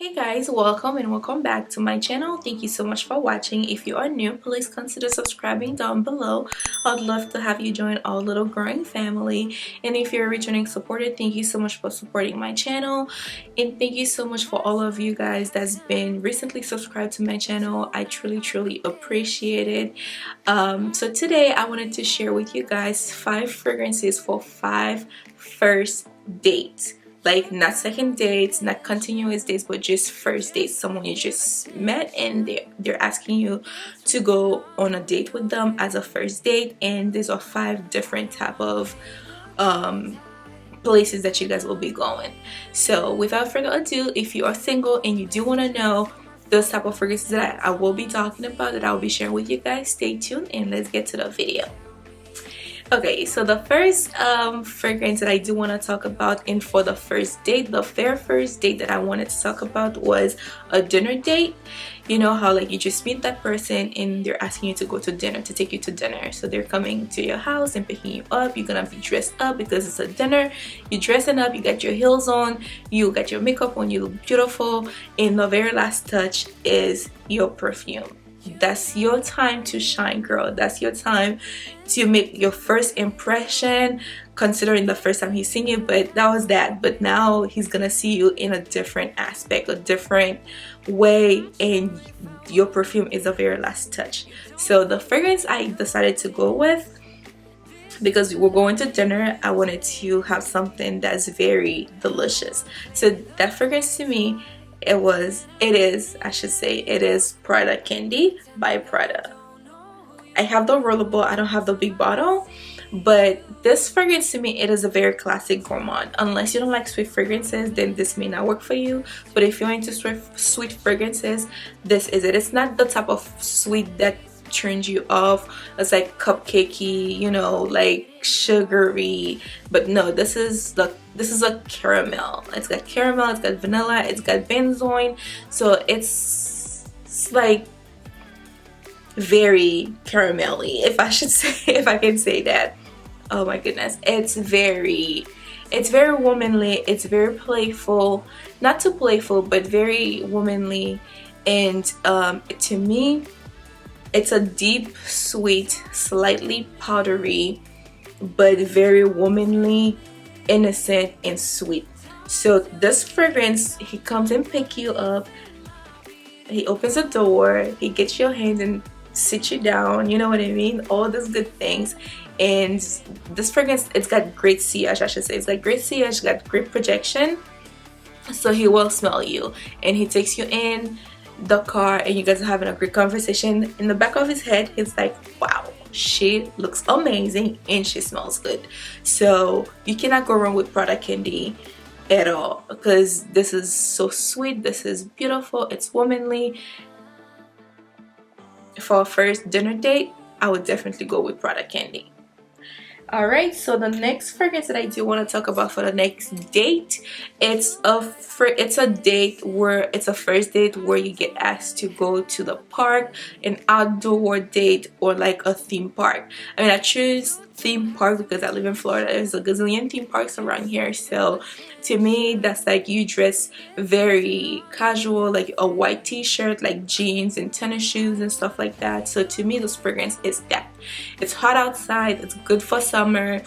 Hey guys, welcome and welcome back to my channel. Thank you so much for watching. If you are new, please consider subscribing down below. I'd love to have you join our little growing family. And if you're a returning supporter, thank you so much for supporting my channel. And thank you so much for all of you guys that's been recently subscribed to my channel. I truly appreciate it. So today I wanted to share with you guys 5 fragrances for 5 first dates. Like not second dates, not continuous dates, but just first dates. Someone you just met and they're asking you to go on a date with them as a first date. And these are 5 different type of places that you guys will be going. So without further ado, if you are single and you do want to know those type of fragrances that I will be talking about, that I will be sharing with you guys, stay tuned and let's get to the video. Okay, so the first fragrance that I do want to talk about, and for the first date, the very first date that I wanted to talk about was a dinner date. You know how like you just meet that person and they're asking you to go to dinner, to take you to dinner. So they're coming to your house and picking you up. You're gonna be dressed up because it's a dinner. You're dressing up, you got your heels on, you got your makeup on, you look beautiful, and the very last touch is your perfume. That's your time to shine, girl. That's your time to make your first impression, considering the first time he's seen you, but that was that. But now he's gonna see you in a different aspect, a different way, and your perfume is the very last touch. So the fragrance I decided to go with, because we're going to dinner, I wanted to have something that's very delicious. So that fragrance to me, it is Prada Candy by Prada. I have the rollable, I don't have the big bottle, but this fragrance to me, it is a very classic gourmand. Unless you don't like sweet fragrances, then this may not work for you. But if you're into sweet fragrances, this is it. It's not the type of sweet that turns you off. It's like cupcakey, you know, like sugary, but no, this is a caramel. It's got caramel, it's got vanilla, it's got benzoin, so it's like very caramelly, if I should say, if I can say that. Oh my goodness, it's very womanly, it's very playful, not too playful, but very womanly. And to me, it's a deep, sweet, slightly powdery, but very womanly, innocent, and sweet. So this fragrance, he comes and pick you up, he opens the door, he gets your hand and sits you down, you know what I mean? All those good things. And this fragrance, it's got great sillage, I should say. It's got great sillage, it's got great projection. So he will smell you and he takes you in the car and you guys are having a great conversation. In the back of his head, he's like, wow, she looks amazing and she smells good. So you cannot go wrong with Prada Candy at all, because this is so sweet, this is beautiful, it's womanly. For a first dinner date, I would definitely go with Prada Candy. Alright, so the next fragrance that I do want to talk about for the next date, it's a first date where you get asked to go to the park, an outdoor date, or like a theme park. I mean, I choose theme park because I live in Florida. There's a gazillion theme parks around here, so to me that's like you dress very casual, like a white t-shirt, like jeans and tennis shoes and stuff like that. So to me, this fragrance is that. It's hot outside, it's good for summer,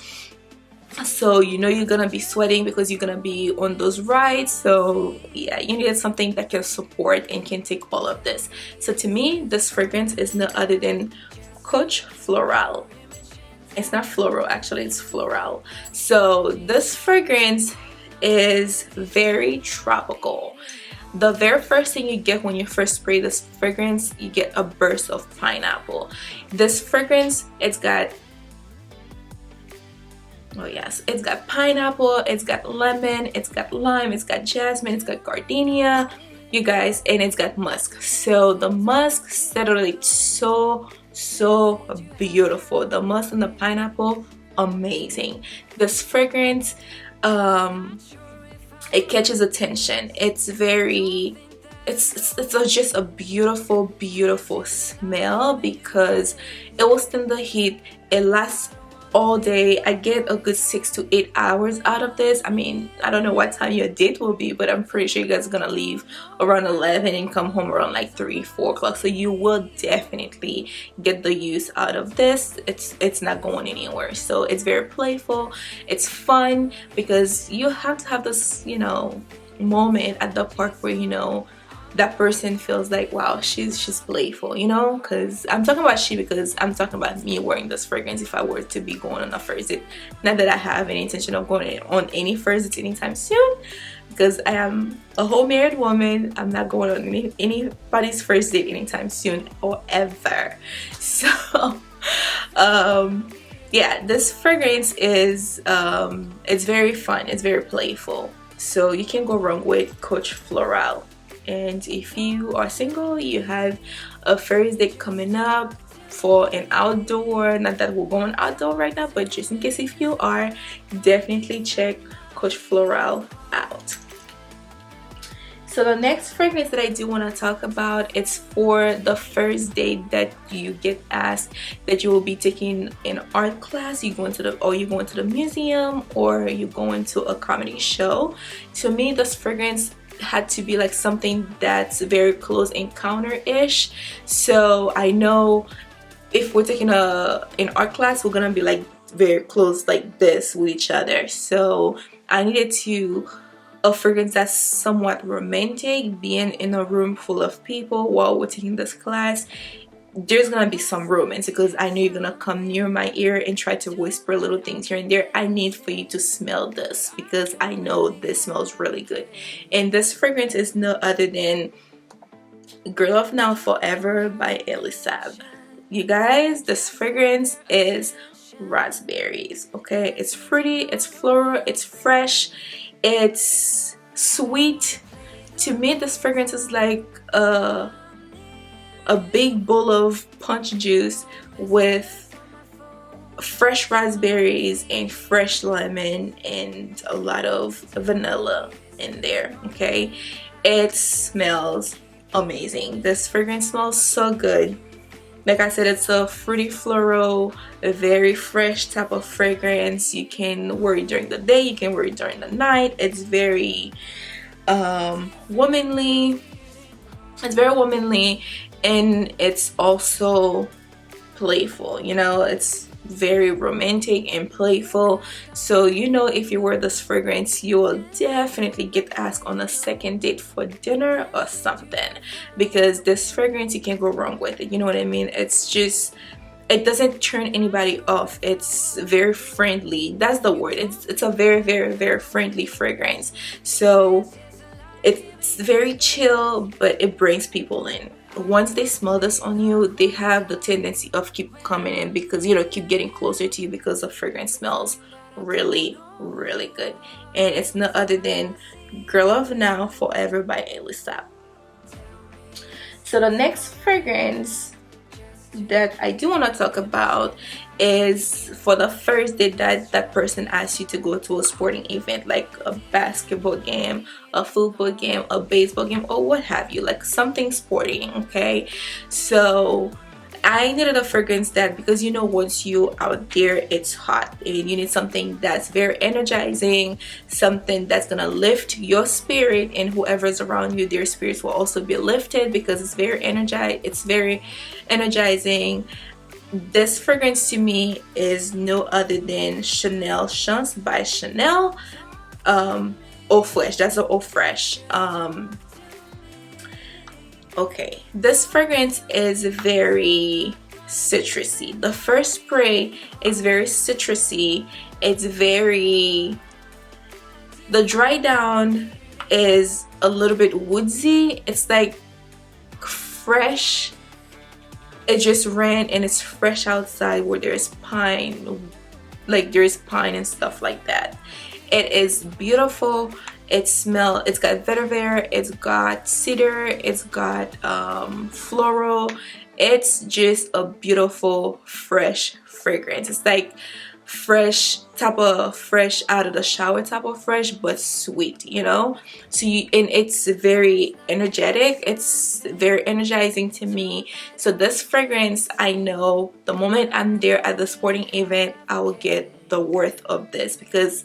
so you know you're gonna be sweating because you're gonna be on those rides. So yeah, you need something that can support and can take all of this. So to me, this fragrance is no other than Coach Floral. It's not floral, actually, it's floral. So this fragrance is very tropical. The very first thing you get when you first spray this fragrance, you get a burst of pineapple. This fragrance, it's got, oh yes, it's got pineapple, it's got lemon, it's got lime, it's got jasmine, it's got gardenia, you guys, and it's got musk. So the musk literally so beautiful. The musk and the pineapple, amazing. This fragrance, it catches attention. It's very, it's just a beautiful smell because it will stand the heat. It lasts all day. I get a good 6 to 8 hours out of this. I mean, I don't know what time your date will be, but I'm pretty sure you guys are gonna leave around 11 and come home around like 3-4 o'clock, so you will definitely get the use out of this. It's not going anywhere. So it's very playful, it's fun, because you have to have this, you know, moment at the park where, you know, that person feels like, wow, she's playful, you know. Because I'm talking about she, because I'm talking about me wearing this fragrance if I were to be going on a first date. Not that I have any intention of going on any first date anytime soon, because I am a whole married woman. I'm not going on anybody's first date anytime soon or ever. So yeah, this fragrance is it's very fun, it's very playful, so you can't go wrong with Coach Floral. And if you are single, you have a first date coming up for an outdoor, not that we're going outdoor right now, but just in case if you are, definitely check Coach Floral out. So the next fragrance that I do want to talk about, it's for the first date that you get asked that you will be taking an art class, you going to the museum, or you going to a comedy show. To me, this fragrance had to be like something that's very close encounter-ish. So I know if we're taking an art class, we're gonna be like very close like this with each other. So I needed a fragrance that's somewhat romantic, being in a room full of people while we're taking this class. There's gonna be some romance, because I know you're gonna come near my ear and try to whisper little things here and there. I need for you to smell this, because I know this smells really good. And this fragrance is no other than Girl of Now Forever by Elisab. You guys, this fragrance is raspberries, okay? It's fruity, it's floral, it's fresh, it's sweet. To me, this fragrance is like a big bowl of punch juice with fresh raspberries and fresh lemon and a lot of vanilla in there, okay? It smells amazing. This fragrance smells so good. Like I said, it's a fruity floral, a very fresh type of fragrance. You can wear it during the day, you can wear it during the night. It's very womanly. It's very womanly, and it's also playful, you know. It's very romantic and playful. So you know, if you wear this fragrance, you will definitely get asked on a second date for dinner or something, because this fragrance, you can't go wrong with it, you know what I mean? It's just, it doesn't turn anybody off. It's very friendly, that's the word. It's a very, very, very friendly fragrance. So it's very chill, but it brings people in. Once they smell this on you, they have the tendency of keep coming in, because, you know, keep getting closer to you, because the fragrance smells really, really good. And it's no other than Girl of Now Forever by Elisab. So the next fragrance that I do want to talk about is for the first day that person asks you to go to a sporting event, like a basketball game, a football game, a baseball game, or what have you, like something sporting, okay? So I needed a fragrance that, because you know, once you out there, it's hot, and you need something that's very energizing, something that's gonna lift your spirit, and whoever's around you, their spirits will also be lifted, because it's very energizing. This fragrance to me is no other than Chanel Chance by Chanel. Eau Fresh, that's an Eau Fresh. Okay, this fragrance is very citrusy. The first spray is very citrusy. It's very, the dry down is a little bit woodsy. It's like fresh. It just ran and it's fresh outside where there's pine, like there's pine and stuff like that. It is beautiful. It's got vetiver, it's got cedar, it's got floral. It's just a beautiful fresh fragrance. It's like fresh type of fresh out of the shower type of fresh, but sweet, you know. So and it's very energetic, it's very energizing to me. So this fragrance, I know the moment I'm there at the sporting event, I will get the worth of this because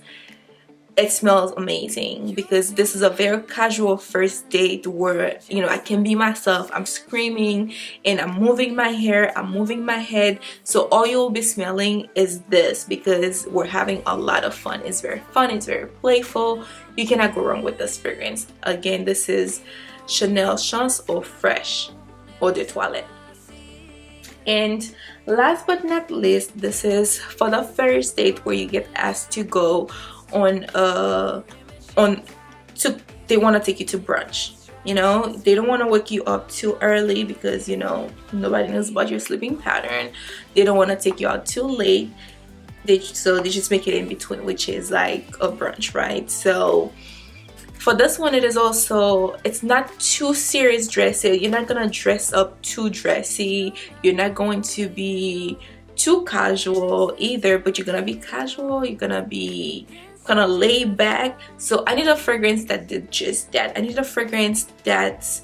it smells amazing. Because this is a very casual first date where, you know, I can be myself. I'm screaming and I'm moving my hair, I'm moving my head, so all you'll be smelling is this, because we're having a lot of fun. It's very fun, it's very playful. You cannot go wrong with this fragrance. Again, this is Chanel Chance Eau Fresh Eau de Toilette. And last but not least, this is for the first date where you get asked to go on they want to take you to brunch. You know, they don't want to wake you up too early because, you know, nobody knows about your sleeping pattern. They don't want to take you out too late. So they just make it in between, which is like a brunch, right? So for this one, it is also, it's not too serious dressy. You're not gonna dress up too dressy. You're not going to be too casual either, but you're gonna be casual. You're gonna be kind of laid back. So I need a fragrance that did just that. I need a fragrance that's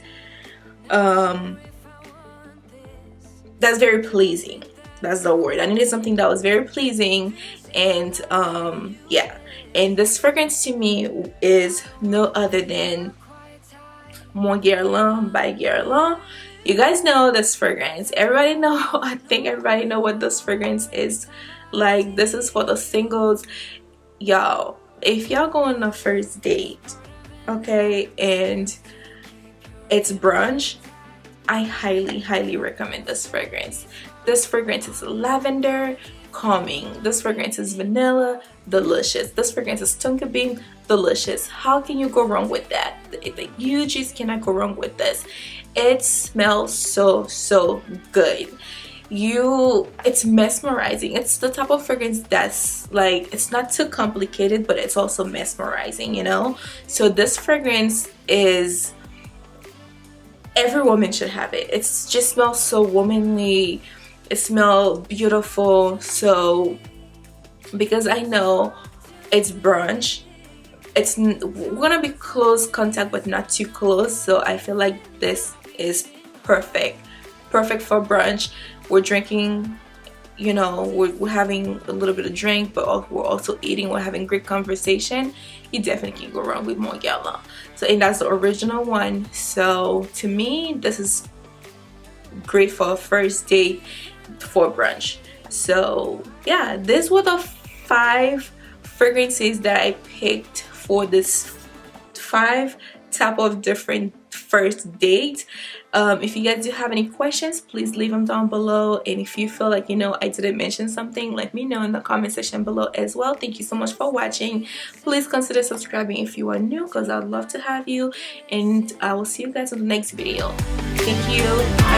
very pleasing. That's the word. I needed something that was very pleasing. And yeah, and this fragrance to me is no other than Mon Guerlain by Guerlain. You guys know this fragrance. Everybody know, I think everybody know what this fragrance is. Like, this is for the singles. Y'all, if y'all go on a first date, okay, and it's brunch, I highly recommend this fragrance. This fragrance is lavender, calming. This fragrance is vanilla, delicious. This fragrance is tonka bean, delicious. How can you go wrong with that? You just cannot go wrong with this. It smells so good. It's mesmerizing. It's the type of fragrance that's like, it's not too complicated, but it's also mesmerizing, you know. So this fragrance is, every woman should have it. It just smells so womanly. It smells beautiful. So because I know it's brunch, we're gonna be close contact but not too close, so I feel like this is perfect for brunch. We're drinking, you know, we're having a little bit of drink, but we're also eating, we're having great conversation. You definitely can't go wrong with Mon Guerlain. So, and that's the original one. So to me, this is great for a first date for brunch. So yeah, these were the 5 fragrances that I picked for this 5 type of different first date. If you guys do have any questions, please leave them down below, and if you feel like, you know, I didn't mention something, let me know in the comment section below as well. Thank you so much for watching. Please consider subscribing if you are new, because I'd love to have you, and I will see you guys in the next video. Thank you. Bye.